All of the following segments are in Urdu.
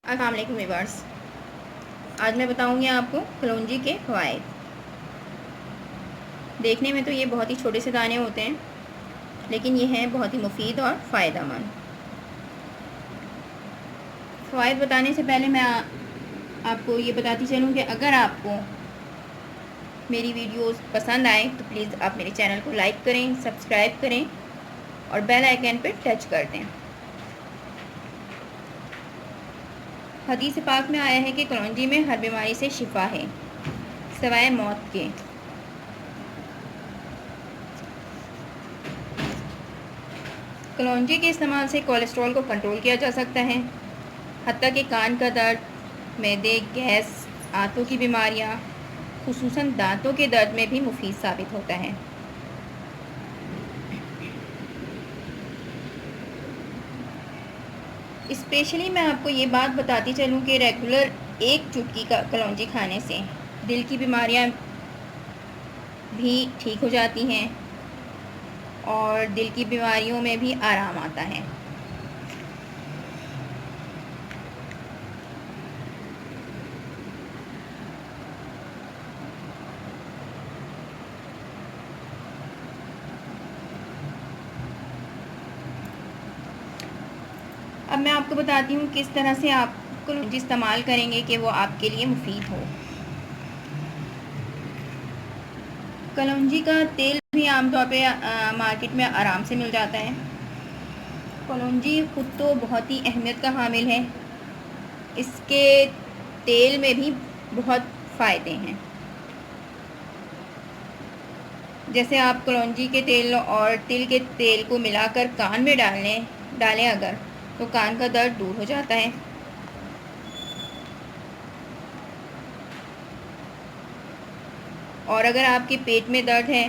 السلام علیکم ویورس، آج میں بتاؤں گی آپ کو کلونجی کے فوائد۔ دیکھنے میں تو یہ بہت ہی چھوٹے سے دانے ہوتے ہیں، لیکن یہ ہیں بہت ہی مفید اور فائدہ مند۔ فوائد بتانے سے پہلے میں آپ کو یہ بتاتی چلوں کہ اگر آپ کو میری ویڈیوز پسند آئیں تو پلیز آپ میرے چینل کو لائک کریں، سبسکرائب کریں اور بیل آئیکن پہ ٹچ کر دیں۔ حدیث پاک میں آیا ہے کہ کلونجی میں ہر بیماری سے شفا ہے سوائے موت کے۔ کلونجی کے استعمال سے کولیسٹرول کو کنٹرول کیا جا سکتا ہے، حتیٰ کہ کان کا درد، معدے، گیس، آنتوں کی بیماریاں، خصوصاً دانتوں کے درد میں بھی مفید ثابت ہوتا ہے۔ اسپیشلی میں آپ کو یہ بات بتاتی چلوں کہ ریگولر ایک چٹکی کا کلونجی کھانے سے دل کی بیماریاں بھی ٹھیک ہو جاتی ہیں اور دل کی بیماریوں میں بھی آرام آتا ہے۔ اب میں آپ کو بتاتی ہوں کس طرح سے آپ کلونجی استعمال کریں گے کہ وہ آپ کے لیے مفید ہو۔ کلونجی کا تیل بھی عام طور پہ مارکیٹ میں آرام سے مل جاتا ہے۔ کلونجی خود تو بہت ہی اہمیت کا حامل ہے، اس کے تیل میں بھی بہت فائدے ہیں۔ جیسے آپ کلونجی کے تیل اور تل کے تیل کو ملا کر کان میں ڈالیں اگر تو کان کا درد دور ہو جاتا ہے۔ اور اگر آپ کے پیٹ میں درد ہے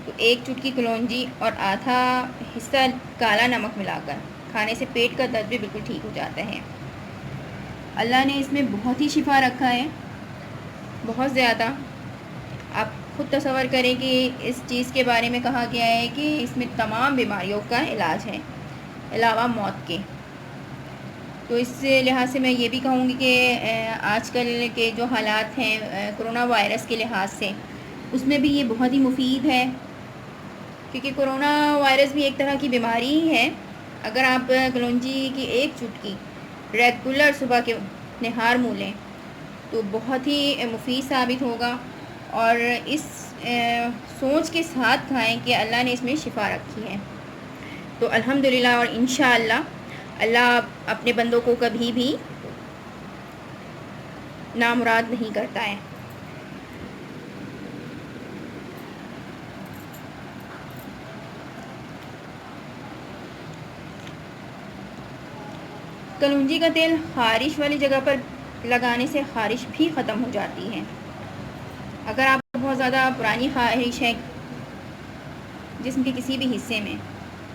تو ایک چٹکی کلونجی اور آدھا حصہ کالا نمک ملا کر کھانے سے پیٹ کا درد بھی بالکل ٹھیک ہو جاتا ہے۔ اللہ نے اس میں بہت ہی شفا رکھا ہے، بہت زیادہ۔ آپ خود تصور کریں کہ اس چیز کے بارے میں کہا گیا ہے کہ اس میں تمام بیماریوں کا علاج ہے علاوہ موت کے۔ تو اس لحاظ سے میں یہ بھی کہوں گی کہ آج کل کے جو حالات ہیں کرونا وائرس کے لحاظ سے، اس میں بھی یہ بہت ہی مفید ہے، کیونکہ کرونا وائرس بھی ایک طرح کی بیماری ہی ہے۔ اگر آپ کلونجی کی ایک چٹکی ریگولر صبح کے نہار منہ لیں تو بہت ہی مفید ثابت ہوگا، اور اس سوچ کے ساتھ کھائیں کہ اللہ نے اس میں شفا رکھی ہے۔ تو الحمدللہ اور انشاءاللہ اللہ اپنے بندوں کو کبھی بھی نامراد نہیں کرتا ہے۔ کلونجی کا تیل خارش والی جگہ پر لگانے سے خارش بھی ختم ہو جاتی ہے۔ اگر آپ کو بہت زیادہ پرانی خارش ہے جسم کے کسی بھی حصے میں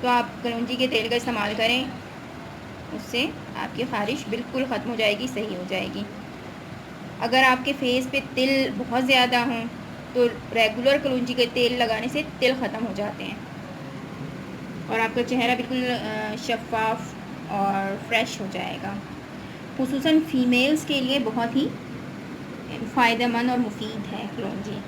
تو آپ کلونجی کے تیل کا استعمال کریں، اس سے آپ کی خارش بالکل ختم ہو جائے گی، صحیح ہو جائے گی۔ اگر آپ کے فیس پہ تل بہت زیادہ ہوں تو ریگولر کلونجی کے تیل لگانے سے تل ختم ہو جاتے ہیں اور آپ کا چہرہ بالکل شفاف اور فریش ہو جائے گا۔ خصوصاً فیمیلز کے لیے بہت ہی فائدہ مند اور مفید ہے کلونجی۔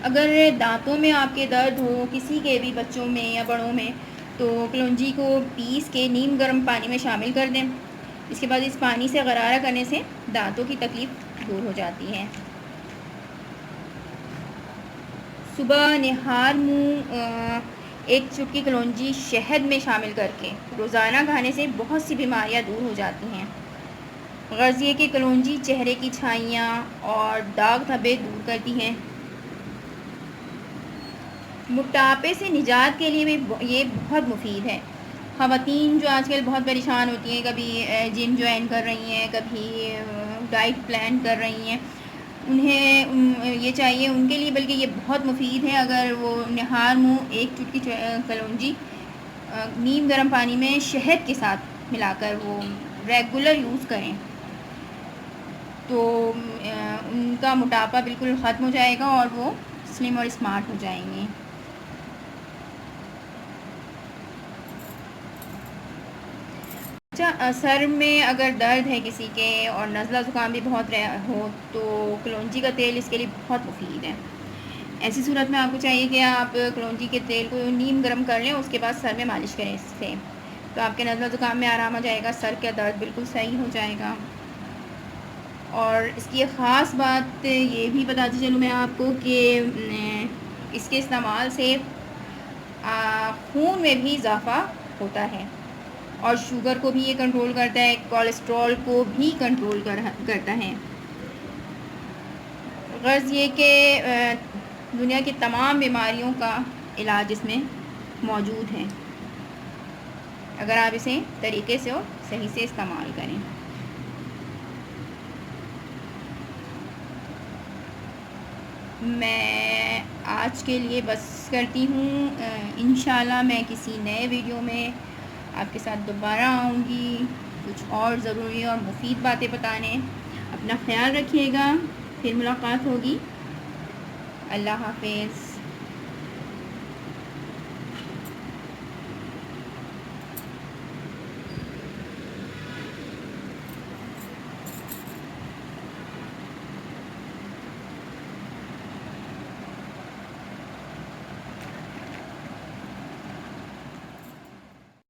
اگر دانتوں میں آپ کے درد ہو، کسی کے بھی بچوں میں یا بڑوں میں، تو کلونجی کو پیس کے نیم گرم پانی میں شامل کر دیں۔ اس کے بعد اس پانی سے غرارہ کرنے سے دانتوں کی تکلیف دور ہو جاتی ہے۔ صبح نہار منہ ایک چٹکی کلونجی شہد میں شامل کر کے روزانہ کھانے سے بہت سی بیماریاں دور ہو جاتی ہیں۔ غرض یہ کہ کلونجی چہرے کی چھائیاں اور داغ دھبے دور کرتی ہیں۔ موٹاپے سے نجات کے لیے بھی یہ بہت مفید ہے۔ خواتین جو آج کل بہت پریشان ہوتی ہیں، کبھی جم جوائن کر رہی ہیں، کبھی ڈائٹ پلان کر رہی ہیں، انہیں یہ چاہیے ان کے لیے، بلکہ یہ بہت مفید ہے اگر وہ نہار منہ ایک چٹکی کلونجی نیم گرم پانی میں شہد کے ساتھ ملا کر وہ ریگولر یوز کریں تو ان کا موٹاپا بالکل ختم ہو جائے گا اور وہ سلم اور اسمارٹ ہو جائیں گے۔ اچھا، سر میں اگر درد ہے کسی کے اور نزلہ زکام بھی بہت ہو تو کلونجی کا تیل اس کے لیے بہت مفید ہے. ایسی صورت میں آپ کو چاہیے کہ آپ کلونجی کے تیل کو نیم گرم کر لیں، اس کے بعد سر میں مالش کریں اس سے، تو آپ کے نزلہ زکام میں آرام آ جائے گا، سر کا درد بالکل صحیح ہو جائے گا. اور اس کی خاص بات یہ بھی بتاتی چلوں میں آپ کو کہ اس کے استعمال سے خون میں بھی اضافہ ہوتا ہے اور شوگر کو بھی یہ کنٹرول کرتا ہے، کولیسٹرول کو بھی کنٹرول کرتا ہے. غرض یہ کہ دنیا کی تمام بیماریوں کا علاج اس میں موجود ہے اگر آپ اسے طریقے سے اور صحیح سے استعمال کریں. میں آج کے لیے بس کرتی ہوں. انشاءاللہ میں کسی نئے ویڈیو میں آپ کے ساتھ دوبارہ آؤں گی کچھ اور ضروری اور مفید باتیں بتانے. اپنا خیال رکھیے گا، پھر ملاقات ہوگی. اللہ حافظ.